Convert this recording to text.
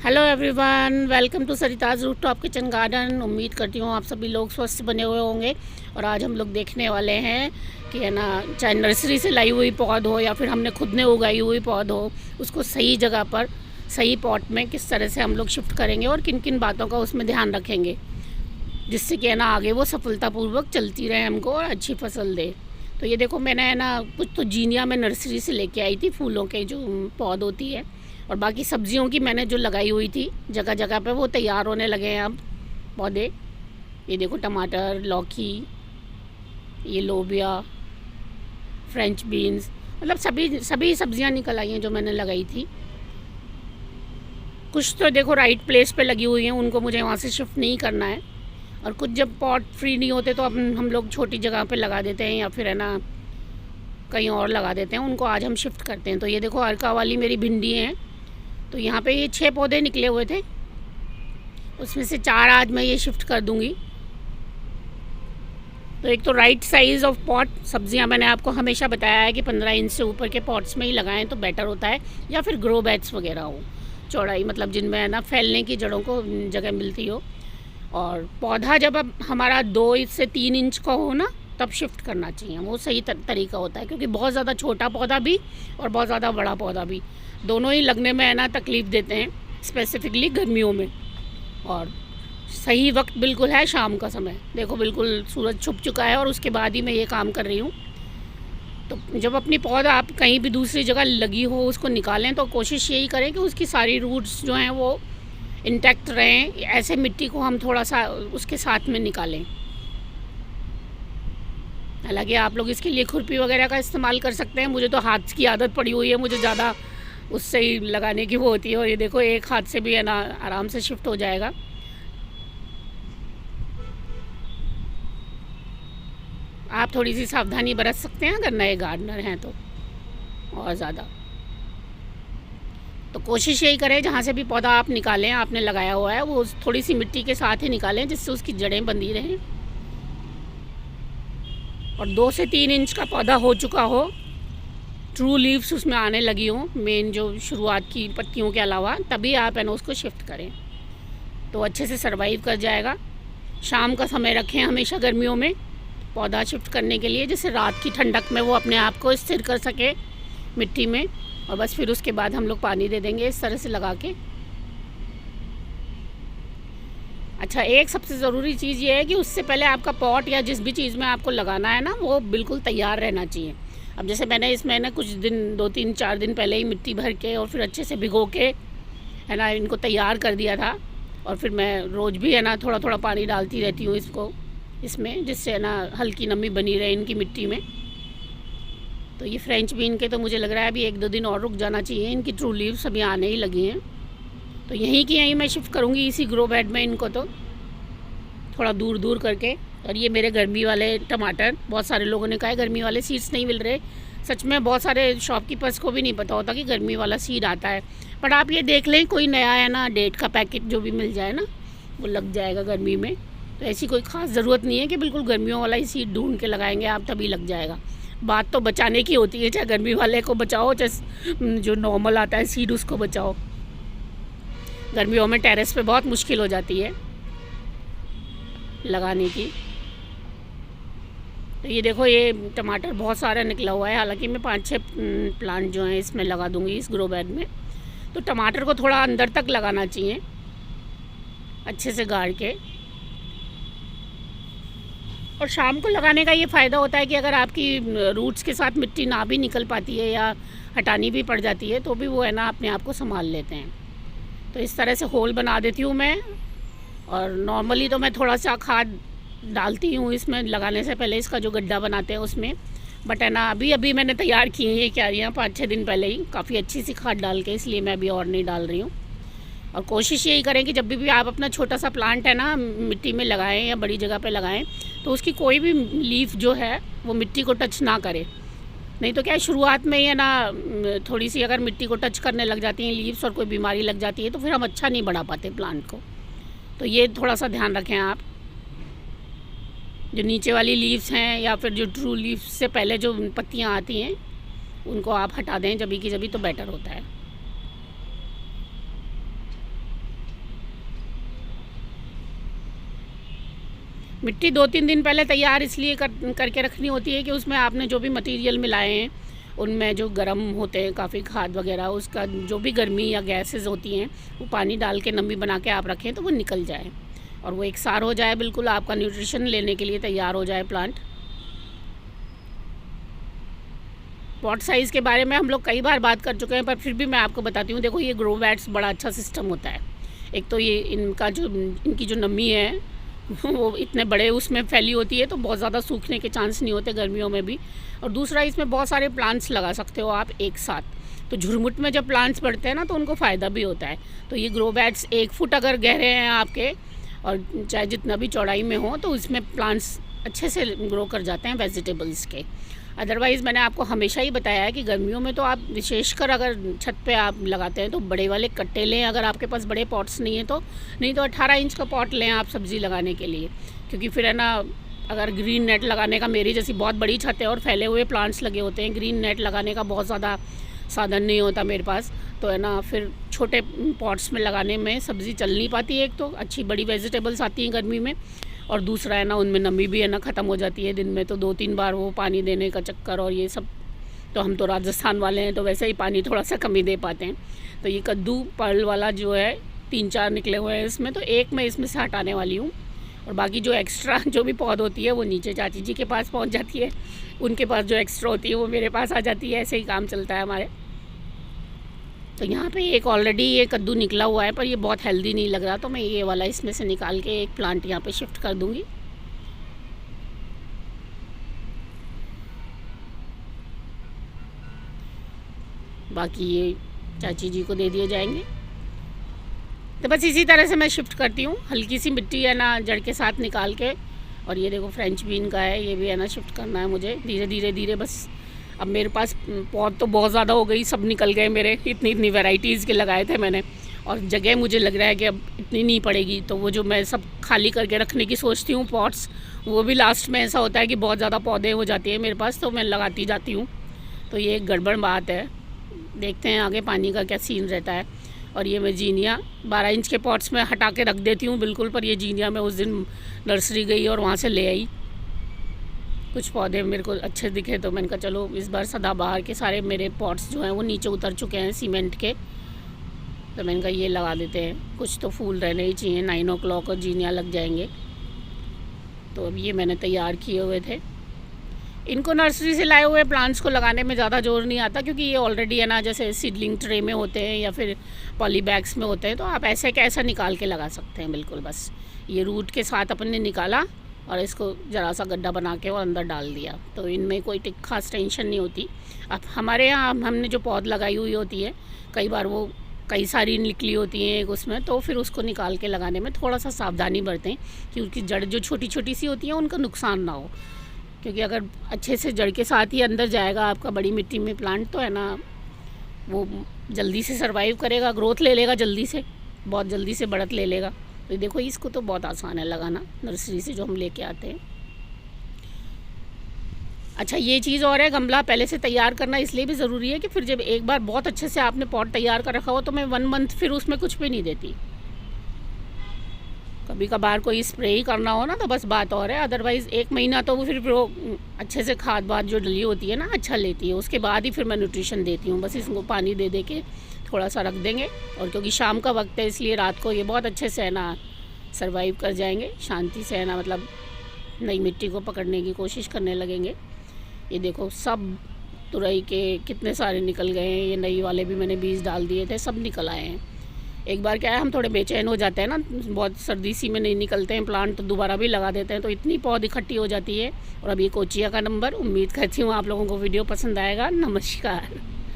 Hello everyone, welcome to Sarita's rooftop kitchen garden. उम्मीद करती हूँ आप सभी लोग स्वस्थ बने हुए होंगे। और आज हम लोग देखने वाले हैं कि है ना, चाहे नर्सरी से लाई हुई पौध हो या फिर हमने खुद ने उगाई हुई पौध हो, उसको सही जगह पर सही पॉट में किस तरह से हम लोग शिफ्ट करेंगे और किन किन बातों का उसमें ध्यान रखेंगे, जिससे कि है ना आगे वो सफलतापूर्वक चलती रहे हमको और अच्छी फसल दे। तो ये देखो, मैंने है ना कुछ तो जीनिया में नर्सरी से लेके आई थी, फूलों के जो पौध होती है, और बाकी सब्जियों की मैंने जो लगाई हुई थी जगह जगह पे वो तैयार होने लगे हैं अब पौधे। ये देखो, टमाटर, लौकी, ये लोबिया, फ्रेंच बीन्स, मतलब सभी सभी सब्जियां निकल आई हैं जो मैंने लगाई थी। कुछ तो देखो राइट प्लेस पे लगी हुई हैं, उनको मुझे वहाँ से शिफ्ट नहीं करना है। और कुछ जब पॉट फ्री नहीं होते तो हम लोग छोटी जगह पे लगा देते हैं या फिर है ना कहीं और लगा देते हैं, उनको आज हम शिफ्ट करते हैं। तो ये देखो, अर्का वाली मेरी भिंडी है। तो यहाँ पे ये 6 पौधे निकले हुए थे, उसमें से 4 आज मैं ये शिफ्ट कर दूँगी। तो एक तो राइट साइज़ ऑफ पॉट, सब्जियां मैंने आपको हमेशा बताया है कि 15 इंच से ऊपर के पॉट्स में ही लगाएं तो बेटर होता है, या फिर ग्रो बैग्स वगैरह हो चौड़ाई, मतलब जिनमें है ना फैलने की जड़ों को जगह मिलती हो। और पौधा जब अब हमारा 2 से 3 इंच का हो ना, तब शिफ्ट करना चाहिए, वो सही तरीका होता है। क्योंकि बहुत ज़्यादा छोटा पौधा भी और बहुत ज़्यादा बड़ा पौधा भी, दोनों ही लगने में है ना तकलीफ़ देते हैं, स्पेसिफिकली गर्मियों में। और सही वक्त बिल्कुल है शाम का समय। देखो, बिल्कुल सूरज छुप चुका है और उसके बाद ही मैं ये काम कर रही हूँ। तो जब अपनी पौधा आप कहीं भी दूसरी जगह लगी हो उसको निकालें तो कोशिश यही करें कि उसकी सारी रूट्स जो हैं वो इंटैक्ट रहें। ऐसे मिट्टी को हम थोड़ा सा उसके साथ में निकालें। हालांकि आप लोग इसके लिए खुरपी वगैरह का इस्तेमाल कर सकते हैं, मुझे तो हाथ की आदत पड़ी हुई है, मुझे ज़्यादा उससे ही लगाने की वो होती है। और ये देखो, एक हाथ से भी है ना आराम से शिफ्ट हो जाएगा। आप थोड़ी सी सावधानी बरत सकते हैं अगर नए गार्डनर हैं तो, और ज़्यादा। तो कोशिश यही करें जहाँ से भी पौधा आप निकालें, आपने लगाया हुआ है, वो थोड़ी सी मिट्टी के साथ ही निकालें जिससे उसकी जड़ें बंधी रहें। और 2 से 3 इंच का पौधा हो चुका हो, ट्रू लीव्स उसमें आने लगी हों, मेन जो शुरुआत की पत्तियों के अलावा, तभी आप है ना उसको शिफ्ट करें तो अच्छे से सर्वाइव कर जाएगा। शाम का समय रखें हमेशा गर्मियों में पौधा शिफ्ट करने के लिए, जिससे रात की ठंडक में वो अपने आप को स्थिर कर सके मिट्टी में। और बस फिर उसके बाद हम लोग पानी दे देंगे इस तरह से लगा के। अच्छा, एक सबसे ज़रूरी चीज़ ये है कि उससे पहले आपका पॉट या जिस भी चीज़ में आपको लगाना है ना, वो बिल्कुल तैयार रहना चाहिए। अब जैसे मैंने इसमें ना कुछ दिन 2-3-4 दिन पहले ही मिट्टी भर के और फिर अच्छे से भिगो के है ना इनको तैयार कर दिया था। और फिर मैं रोज़ भी है ना थोड़ा थोड़ा पानी डालती रहती हूँ इसमें, जिससे है ना हल्की नमी बनी रहे इनकी मिट्टी में। तो ये फ्रेंच बीन के तो मुझे लग रहा है अभी 1-2 दिन और रुक जाना चाहिए, इनकी ट्रू लीव्स अभी आने ही लगी हैं। तो यहीं की यहीं मैं शिफ्ट करूँगी इसी ग्रो बेड में इनको, तो थोड़ा दूर दूर करके। और ये मेरे गर्मी वाले टमाटर, बहुत सारे लोगों ने कहा है गर्मी वाले सीड्स नहीं मिल रहे। सच में बहुत सारे शॉपकीपर्स को भी नहीं पता होता कि गर्मी वाला सीड आता है। बट आप ये देख लें, कोई नया है ना डेट का पैकेट जो भी मिल जाए ना, वो लग जाएगा गर्मी में। तो ऐसी कोई ख़ास ज़रूरत नहीं है कि बिल्कुल गर्मियों वाला ही सीड ढूंढ के लगाएंगे आप तभी लग जाएगा। बात तो बचाने की होती है, चाहे गर्मी वाले को बचाओ चाहे जो नॉर्मल आता है सीड उसको बचाओ। गर्मियों में टेरेस पे बहुत मुश्किल हो जाती है लगाने की। तो ये देखो, ये टमाटर बहुत सारा निकला हुआ है। हालांकि मैं 5-6 प्लांट जो हैं इसमें लगा दूंगी इस ग्रो बैग में। तो टमाटर को थोड़ा अंदर तक लगाना चाहिए, अच्छे से गाड़ के। और शाम को लगाने का ये फ़ायदा होता है कि अगर आपकी रूट्स के साथ मिट्टी ना भी निकल पाती है या हटानी भी पड़ जाती है तो भी वो है ना अपने आप को संभाल लेते हैं। तो इस तरह से होल बना देती हूँ मैं। और नॉर्मली तो मैं थोड़ा सा खाद डालती हूँ इसमें लगाने से पहले, इसका जो गड्ढा बनाते हैं उसमें। बट है ना अभी मैंने तैयार की हैं ये क्यारियाँ 5-6 दिन पहले ही, काफ़ी अच्छी सी खाद डाल के, इसलिए मैं अभी और नहीं डाल रही हूँ। और कोशिश यही करें कि जब भी आप अपना छोटा सा प्लांट है ना मिट्टी में लगाएं या बड़ी जगह पे लगाएं, तो उसकी कोई भी लीफ जो है वो मिट्टी को टच ना करे। नहीं तो क्या है, शुरुआत में ही है ना थोड़ी सी अगर मिट्टी को टच करने लग जाती हैं लीव्स और कोई बीमारी लग जाती है तो फिर हम अच्छा नहीं बढ़ा पाते प्लांट को। तो ये थोड़ा सा ध्यान रखें आप। जो नीचे वाली लीव्स हैं या फिर जो ट्रू लीव्स से पहले जो पत्तियाँ आती हैं उनको आप हटा दें जभी की जभी, तो बेटर होता है। मिट्टी 2-3 दिन पहले तैयार इसलिए करके रखनी होती है कि उसमें आपने जो भी मटेरियल मिलाए हैं उनमें जो गर्म होते हैं काफ़ी खाद वगैरह, उसका जो भी गर्मी या गैसेस होती हैं वो पानी डाल के नमी बना के आप रखें तो वो निकल जाए और वो एक सार हो जाए, बिल्कुल आपका न्यूट्रिशन लेने के लिए तैयार हो जाए प्लांट। पॉट साइज़ के बारे में हम लोग कई बार बात कर चुके हैं, पर फिर भी मैं आपको बताती हूँ। देखो, ये ग्रो बैट्स बड़ा अच्छा सिस्टम होता है। एक तो ये इनकी जो नमी है वो इतने बड़े उसमें फैली होती है तो बहुत ज़्यादा सूखने के चांस नहीं होते गर्मियों में भी। और दूसरा, इसमें बहुत सारे प्लांट्स लगा सकते हो आप एक साथ, तो झुरमुट में जब प्लांट्स बढ़ते हैं ना तो उनको फ़ायदा भी होता है। तो ये ग्रो बैट्स 1 फुट अगर गहरे हैं आपके और चाहे जितना भी चौड़ाई में हो, तो इसमें प्लांट्स अच्छे से ग्रो कर जाते हैं वेजिटेबल्स के। अदरवाइज़ मैंने आपको हमेशा ही बताया है कि गर्मियों में तो आप विशेषकर अगर छत पे आप लगाते हैं तो बड़े वाले कट्टे लें, अगर आपके पास बड़े पॉट्स नहीं है तो, नहीं तो 18 इंच का पॉट लें आप सब्ज़ी लगाने के लिए। क्योंकि फिर है ना, अगर ग्रीन नेट लगाने का, मेरी जैसी बहुत बड़ी छत है और फैले हुए प्लांट्स लगे होते हैं, ग्रीन नेट लगाने का बहुत ज़्यादा साधन नहीं होता मेरे पास, तो है ना फिर छोटे पॉट्स में लगाने में सब्ज़ी चल नहीं पाती है। एक तो अच्छी बड़ी वेजिटेबल्स आती हैं गर्मी में, और दूसरा है ना उनमें नमी भी है ना ख़त्म हो जाती है दिन में, तो 2-3 बार वो पानी देने का चक्कर और ये सब। तो हम तो राजस्थान वाले हैं तो वैसे ही पानी थोड़ा सा कम ही दे पाते हैं। तो ये कद्दू पर्ल वाला जो है 3-4 निकले हुए हैं इसमें, तो एक मैं इसमें से हटाने वाली हूँ और बाकी जो एक्स्ट्रा जो भी पौध होती है वो नीचे चाची जी के पास पहुँच जाती है, उनके पास जो एक्स्ट्रा होती है वो मेरे पास आ जाती है। ऐसे ही काम चलता है हमारे। तो यहाँ पे एक ऑलरेडी ये कद्दू निकला हुआ है, पर ये बहुत हेल्दी नहीं लग रहा, तो मैं ये वाला इसमें से निकाल के एक प्लांट यहाँ पे शिफ्ट कर दूँगी। बाकी ये चाची जी को दे दिए जाएंगे। तो बस इसी तरह से मैं शिफ्ट करती हूँ, हल्की सी मिट्टी है ना जड़ के साथ निकाल के। और ये देखो फ्रेंच बीन का है, ये भी है ना शिफ्ट करना है मुझे धीरे धीरे बस। अब मेरे पास पौध तो बहुत ज़्यादा हो गई, सब निकल गए मेरे, इतनी वैराइटीज़ के लगाए थे मैंने, और जगह मुझे लग रहा है कि अब इतनी नहीं पड़ेगी। तो वो जो मैं सब खाली करके रखने की सोचती हूँ पॉट्स, वो भी लास्ट में ऐसा होता है कि बहुत ज़्यादा पौधे हो जाती है मेरे पास, तो मैं लगाती जाती हूँ। तो ये एक गड़बड़ बात है। देखते हैं आगे पानी का क्या सीन रहता है। और ये मैं जीनिया 12 इंच के पॉट्स में हटा के रख देती हूँ बिल्कुल, पर ये जीनिया मैं उस दिन नर्सरी गई और वहाँ से ले आई। कुछ पौधे मेरे को अच्छे दिखे तो मैंने कहा चलो इस बार सदाबहार के सारे मेरे पॉट्स जो हैं वो नीचे उतर चुके हैं सीमेंट के, तो मैंने कहा ये लगा देते हैं, कुछ तो फूल रहने ही चाहिए। 9 o'clock और जीनिया लग जाएंगे। तो अब ये मैंने तैयार किए हुए थे। इनको नर्सरी से लाए हुए प्लांट्स को लगाने में ज़्यादा जोर नहीं आता, क्योंकि ये ऑलरेडी है ना जैसे सीडलिंग ट्रे में होते हैं या फिर पॉली बैग्स में होते हैं, तो आप ऐसे कैसा निकाल के लगा सकते हैं बिल्कुल। बस ये रूट के साथ अपन ने निकाला और इसको ज़रा सा गड्ढा बना के और अंदर डाल दिया, तो इनमें कोई खास टेंशन नहीं होती। अब हमारे यहाँ हमने जो पौध लगाई हुई होती है, कई बार वो कई सारी निकली होती हैं एक उसमें, तो फिर उसको निकाल के लगाने में थोड़ा सा सावधानी बरतें कि उसकी जड़ जो छोटी छोटी सी होती है उनका नुकसान ना हो। क्योंकि अगर अच्छे से जड़ के साथ ही अंदर जाएगा आपका बड़ी मिट्टी में प्लांट, तो है ना वो जल्दी से सर्वाइव करेगा, ग्रोथ ले लेगा जल्दी से, बहुत जल्दी से बढ़त ले लेगा। तो देखो इसको तो बहुत आसान है लगाना नर्सरी से जो हम लेके आते हैं। अच्छा ये चीज़ और है, गमला पहले से तैयार करना इसलिए भी ज़रूरी है कि फिर जब एक बार बहुत अच्छे से आपने पॉट तैयार कर रखा हो तो मैं 1 मंथ फिर उसमें कुछ भी नहीं देती। कभी कभार कोई स्प्रे ही करना हो ना तो बस बात और है, अदरवाइज़ 1 महीना तो वो फिर वो अच्छे से खाद वाद जो डली होती है ना अच्छा लेती है, उसके बाद ही फिर मैं न्यूट्रिशन देती हूँ। बस इसको पानी दे दे के थोड़ा सा रख देंगे, और क्योंकि शाम का वक्त है इसलिए रात को ये बहुत अच्छे से है ना सर्वाइव कर जाएंगे, शांति से है ना, मतलब नई मिट्टी को पकड़ने की कोशिश करने लगेंगे। ये देखो सब तुरई के कितने सारे निकल गए हैं, ये नई वाले भी मैंने बीज डाल दिए थे, सब निकल आए हैं। एक बार क्या है हम थोड़े बेचैन हो जाते हैं ना, बहुत सर्दी सी में नहीं निकलते हैं प्लांट, तो दोबारा भी लगा देते हैं, तो इतनी पौध इकट्ठी हो जाती है। और अब ये कोचिया का नंबर, उम्मीद करती हूँ आप लोगों को वीडियो पसंद आएगा। नमस्कार।